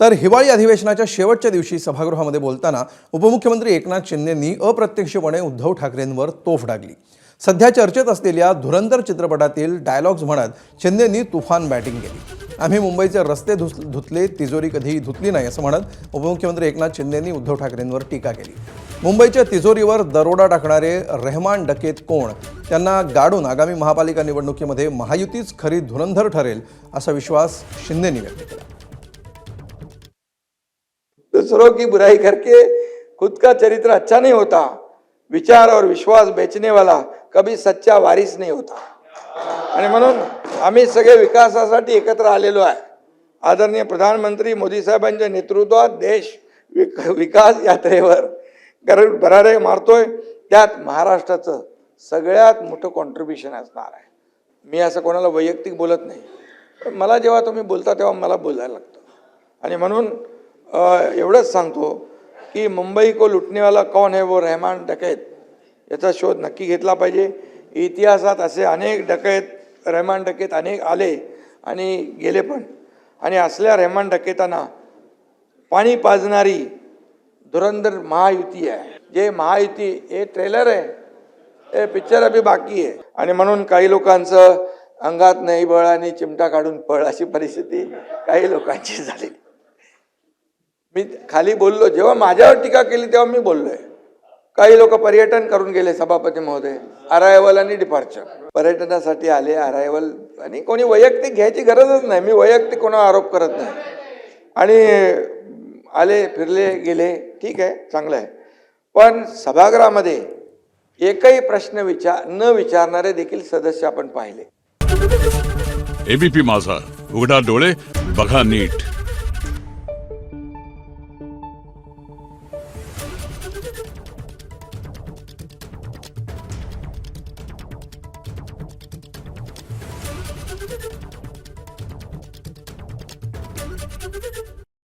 तर हिवाळी अधिवेशनाच्या शेवटच्या दिवशी सभागृहामध्ये बोलताना उपमुख्यमंत्री एकनाथ शिंदेंनी अप्रत्यक्षपणे उद्धव ठाकरेंवर तोफ डागली। सध्या चर्चेत असलेल्या धुरंधर चित्रपटातील डायलॉग्स म्हणत शिंदेंनी तुफान बॅटिंग केली। आम्ही मुंबईचे रस्ते धुतले, तिजोरी कधी धुतली नाही असं म्हणत उपमुख्यमंत्री एकनाथ शिंदेंनी उद्धव ठाकरेंवर टीका केली। मुंबईच्या तिजोरीवर दरोडा टाकणारे रहमान डकेत कोण, त्यांना गाडून आगामी महापालिका निवडणुकीमध्ये महायुतीच खरी धुरंधर ठरेल असा विश्वास शिंदेंनी व्यक्त केला। दूसरों की बुराई करके खुद का चरित्र अच्छा नहीं होता। विचार और विश्वास बेचने वाला कभी सच्चा वारिस नहीं होता। आणि म्हणून आम्ही सगळे विकासासाठी एकत्र आलेलो आहे। आदरणीय प्रधानमंत्री मोदी साहेबांच्या नेतृत्वात देश विकास यात्रेवर भरारे मारतोय। त्यात महाराष्ट्राचं सगळ्यात मोठं कॉन्ट्रिब्युशन असणार आहे। मी असं कोणाला वैयक्तिक बोलत नाही, पण मला जेव्हा तुम्ही बोलता तेव्हा मला बोलायला लागतं। आणि म्हणून एवढंच सांगतो की मुंबई को लुटने वाला कौन है वो रहमान डकैत याचा शोध नक्की घेतला पाहिजे। इतिहासात असे अनेक डकैत रहमान डकैत अनेक आले आणि गेले पण, आणि असल्या रहमान डकैतांना पाणी पाजणारी धुरंधर महायुती आहे। जे महायुती हे ट्रेलर आहे, हे पिक्चर अभी बाकी आहे। आणि म्हणून काही लोकांचं अंगात नाही बळ आणि चिमटा काढून पळ अशी परिस्थिती काही लोकांची झाली। मी खाली बोललो, जेव्हा माझ्यावर टीका केली तेव्हा मी बोललोय। काही लोक पर्यटन करून गेले सभापती महोदय, अरायवल आणि डिपार्चर पर्यटनासाठी आले। अरायवल आणि कोणी वैयक्तिक घ्यायची गरजच नाही, मी वैयक्तिक कोणावर आरोप करत नाही। आणि आले फिरले गेले, ठीक आहे, चांगलं आहे। पण सभागृहामध्ये एकही प्रश्न न विचारणारे देखील सदस्य आपण पाहिले। एबीपी माझा, उघडा डोळे बघा नीट।